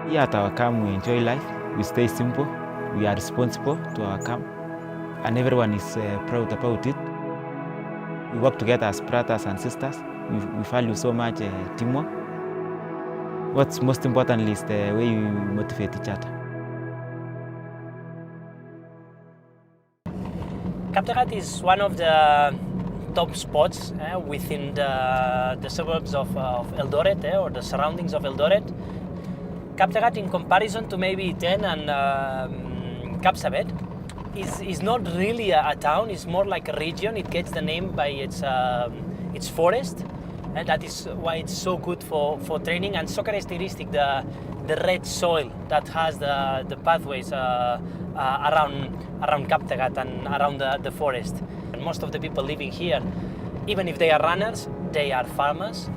Here at our camp, we enjoy life. We stay simple. We are responsible to our camp, and everyone is proud about it. We work together as brothers and sisters. We value so much teamwork. What's most important is the way we motivate each other. Kaptagat is one of the top spots within the suburbs of Eldoret or the surroundings of Eldoret. Kaptagat, in comparison to maybe Iten and Kapsabet, is not really a town. It's more like a region. It gets the name by its forest, and that is why it's so good for training. And so characteristic the red soil that has the pathways around Kaptagat and around the forest. And most of the people living here, even if they are runners, they are farmers.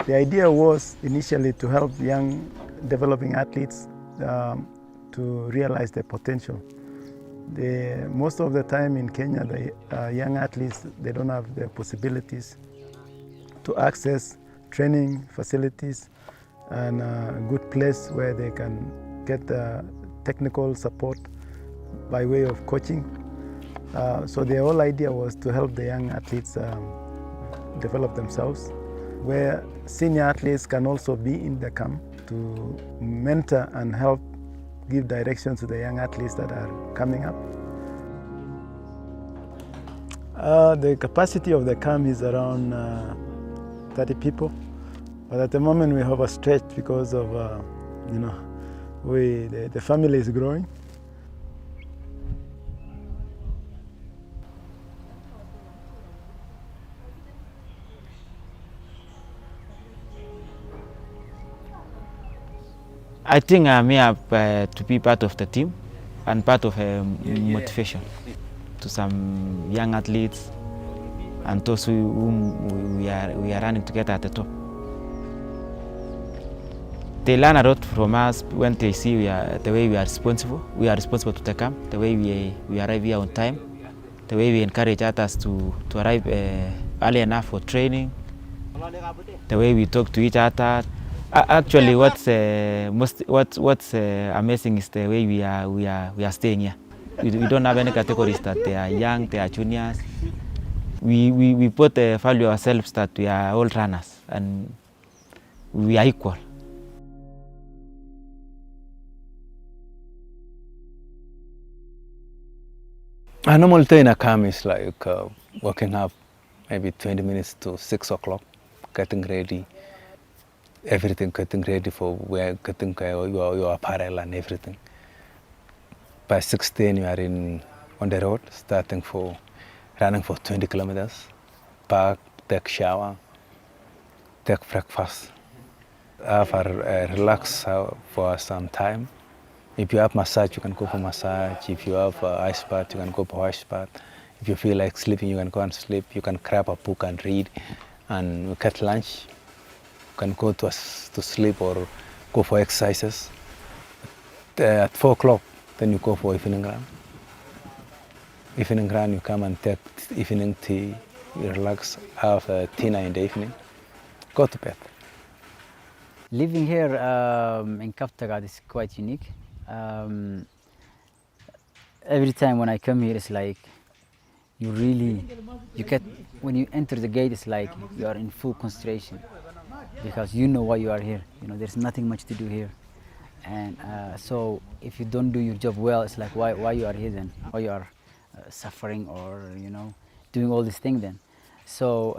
The idea was initially to help young developing athletes to realize their potential. Most of the time in Kenya, the young athletes, they don't have the possibilities to access training facilities and a good place where they can get technical support by way of coaching. So the whole idea was to help the young athletes develop themselves, where senior athletes can also be in the camp to mentor and help give direction to the young athletes that are coming up. The capacity of the camp is around 30 people, but at the moment we have a stretch because of the family is growing. I think I'm here to be part of the team and part of motivation to some young athletes and those whom we are running together at the top. They learn a lot from us when they see the way we are responsible. We are responsible to the camp, the way we arrive here on time, the way we encourage others to arrive early enough for training, the way we talk to each other. Actually, what's amazing is the way we are staying here. We don't have any categories that they are young, they are juniors. We both value ourselves that we are all runners and we are equal. A normal day in a camp is like waking up maybe 20 minutes to 6 o'clock, getting ready. Everything getting ready for getting your apparel and everything. By 6:10 you are on the road, starting for running for 20 kilometers. Back, take shower, take breakfast. Relax for some time. If you have massage, you can go for massage. If you have ice bath, you can go for ice bath. If you feel like sleeping, you can go and sleep. You can grab a book and read, and get lunch. You can go to sleep or go for exercises. At 4 o'clock, then you go for evening run. Evening run, you come and take evening tea, you relax, have dinner in the evening, go to bed. Living here in Kaptagat is quite unique. Every time when I come here, it's like when you enter the gate, it's like you are in full concentration because you know why you are here. You know, there's nothing much to do here, and so if you don't do your job well, it's like why you are here then? Why you are suffering or doing all these things then? So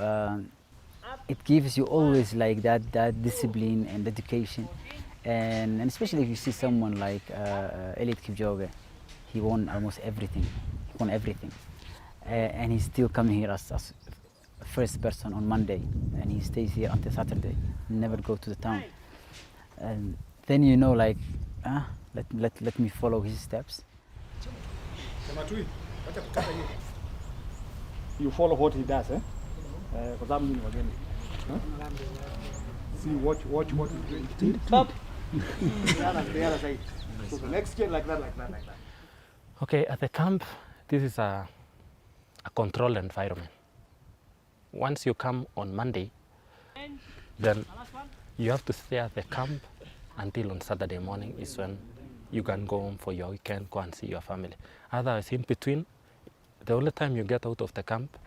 it gives you always like that discipline and dedication, and especially if you see someone like Eliud Kipchoge, he won almost everything. He won everything, and he's still coming here as first person on Monday, and he stays here until Saturday. Never go to the town, and then let me follow his steps. You follow what he does, eh? see, watch what he's doing. Stop. The other side. So the next chain like that. Okay, at the camp, this is a controlled environment. Once you come on Monday, then you have to stay at the camp until on Saturday morning is when you can go home for your weekend, go and see your family. Otherwise, in between, the only time you get out of the camp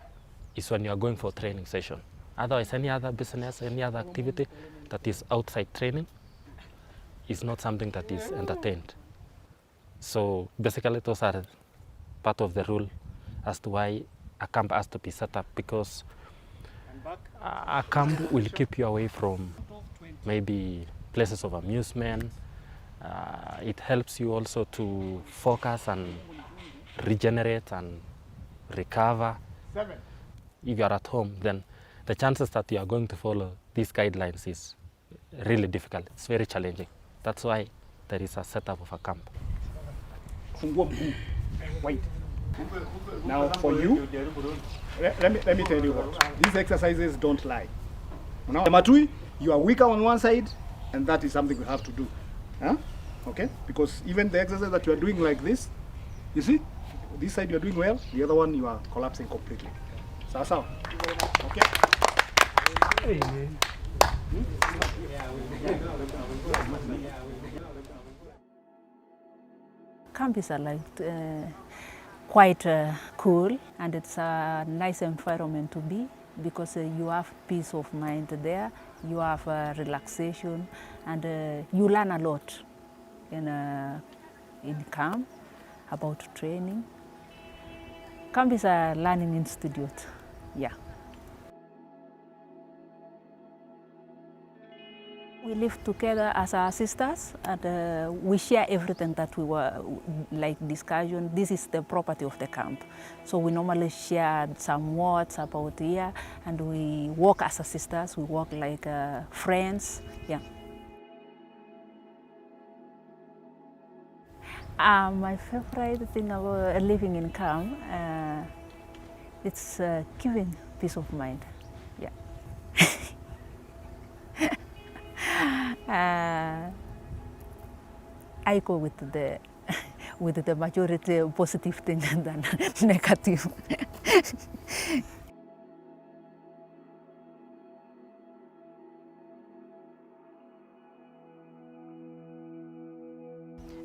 is when you are going for training session. Otherwise, any other business, any other activity that is outside training is not something that is entertained. So basically, those are part of the rule as to why a camp has to be set up, because a camp will keep you away from maybe places of amusement. It helps you also to focus and regenerate and recover. If you are at home, then the chances that you are going to follow these guidelines is really difficult. It's very challenging. That's why there is a setup of a camp. Wait. Now for you, let me tell you what. These exercises don't lie. Now, Matui, you are weaker on one side, and that is something you have to do. Huh? Okay? Because even the exercise that you are doing like this, you see, this side you are doing well, the other one you are collapsing completely. So. Okay? Camp is quite cool, and it's a nice environment to be, because you have peace of mind there, you have relaxation, and you learn a lot in camp about training. Camp is a learning institute, yeah. We live together as our sisters, and we share everything that we were like discussion. This is the property of the camp. So we normally share some words about here, and we work as sisters, we work like friends, yeah. My favorite thing about living in camp, it's giving peace of mind, yeah. I go with the majority positive thing than negative.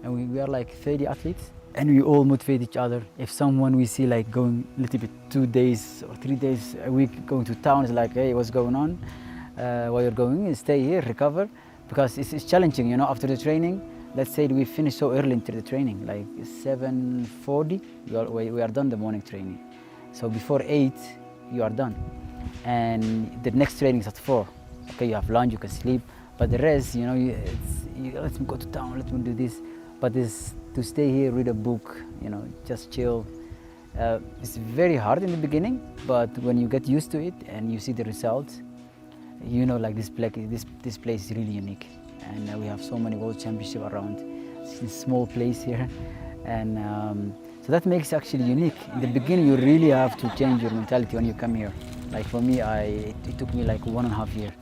And we are like 30 athletes, and we all motivate each other. If someone we see like going a little bit 2 days or 3 days a week going to town, it's like, hey, what's going on? While you're going, stay here, recover, because it's challenging, you know. After the training, let's say we finish so early into the training, like 7:40, we are done the morning training. So before 8, you are done, and the next training is at 4. Okay, you have lunch, you can sleep, but the rest, you know, let me go to town, let me do this. But this to stay here, read a book, you know, just chill. It's very hard in the beginning, but when you get used to it and you see the results, you know, like this place is really unique, and we have so many world championships around. It's a small place here, and so that makes it actually unique. In the beginning, you really have to change your mentality when you come here. Like for me, it took me like 1.5 years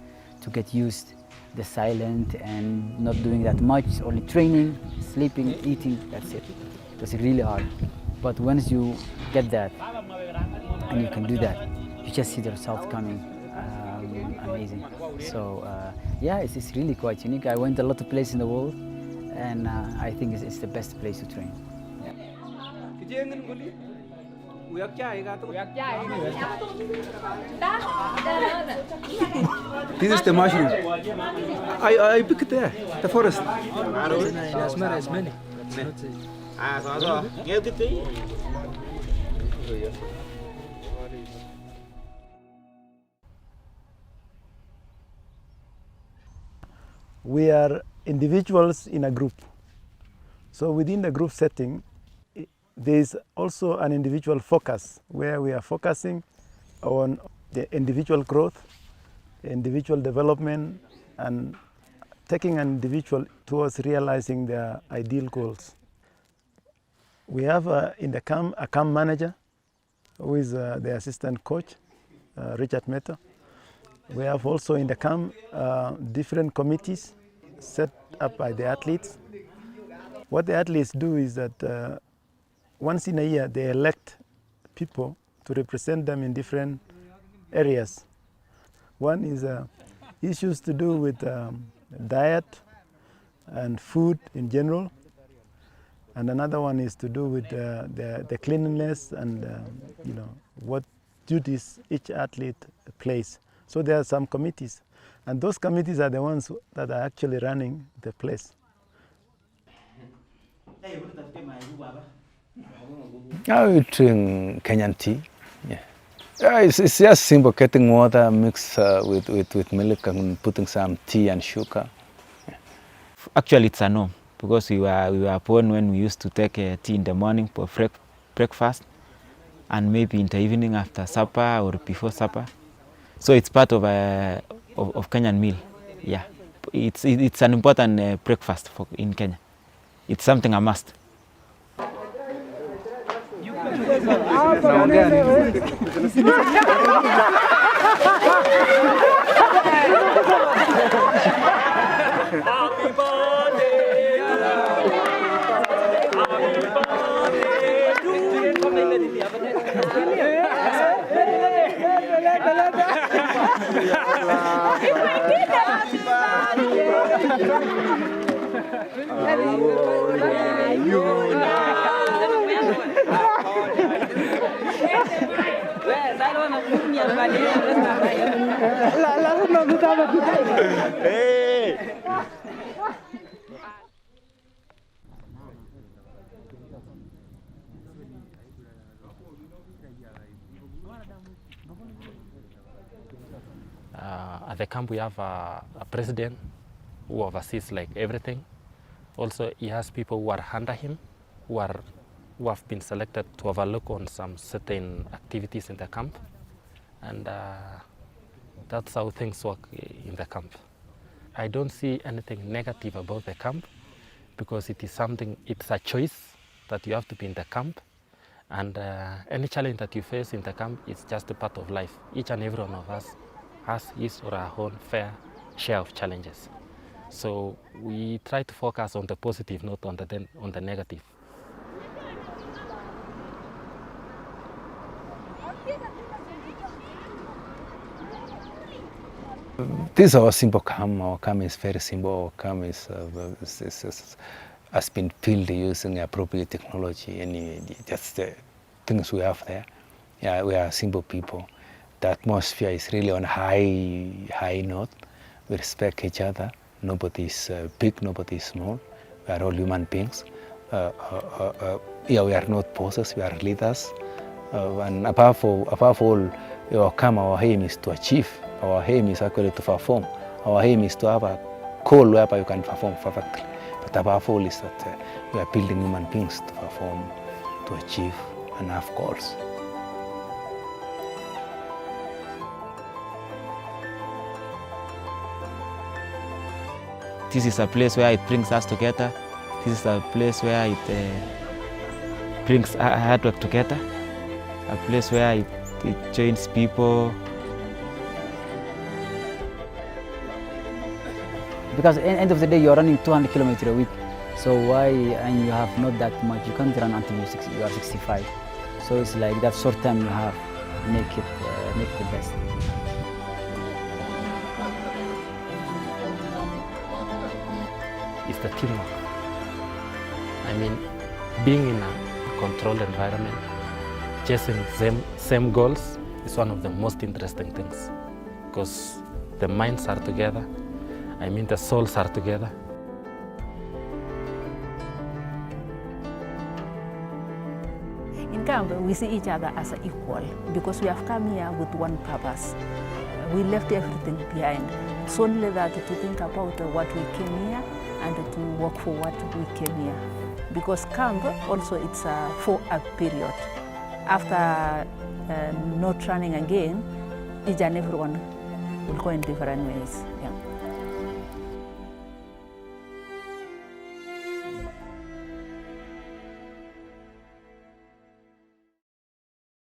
to get used the silent and not doing that much, only training, sleeping, eating, that's it. It was really hard. But once you get that and you can do that, you just see the results coming. Amazing. So yeah, it's really quite unique. I went a lot of places in the world, and I think it's the best place to train. This is the mushroom. I picked there, the forest. We are individuals in a group. So within the group setting, there is also an individual focus where we are focusing on the individual growth, individual development, and taking an individual towards realizing their ideal goals. We have in the camp a camp manager who is the assistant coach, Richard Meta, We have also in the camp different committees set up by the athletes. What the athletes do is that once in a year they elect people to represent them in different areas. One is issues to do with diet and food in general, and another one is to do with the cleanliness and what duties each athlete plays. So there are some committees, and those committees are the ones that are actually running the place. I drink Kenyan tea. Yeah, it's just simple, getting water mixed with milk and putting some tea and sugar. Yeah. Actually, it's a norm because we were born when we used to take tea in the morning for breakfast and maybe in the evening after supper or before supper. So it's part of Kenyan meal. Yeah, it's an important breakfast in Kenya. It's something a must. At the camp we have a president who oversees like everything. Also he has people who are under him who have been selected to overlook on some certain activities in the camp, and that's how things work in the camp. I don't see anything negative about the camp because it's a choice that you have to be in the camp, and any challenge that you face in the camp is just a part of life. Each and every one of us has his or her own fair share of challenges. So we try to focus on the positive, not on the negative. This is our simple camp. Our camp is very simple. Our camp has been built using appropriate technology, and just the things we have there. Yeah, we are simple people. The atmosphere is really on high note. We respect each other. Nobody is big, nobody is small. We are all human beings. We are not bosses, we are leaders. And above all, our aim is to achieve. Our aim is actually to perform. Our aim is to have a goal whereby you can perform perfectly. But above all is that we are building human beings to perform, to achieve, and have goals. This is a place where it brings us together. This is a place where it brings hard work together. A place where it joins people. Because at the end of the day, you're running 200 kilometers a week. So why, and you have not that much, you can't run until you are 65. So it's like that short time you have, make it the best. It's the teamwork. I mean, being in a controlled environment, chasing same goals is one of the most interesting things because the minds are together. I mean, the souls are together. In camp, we see each other as equal because we have come here with one purpose. We left everything behind. It's only that to think about what we came here and to work for what we came here. Because camp also it's for a period. After not running again, each and everyone will go in different ways.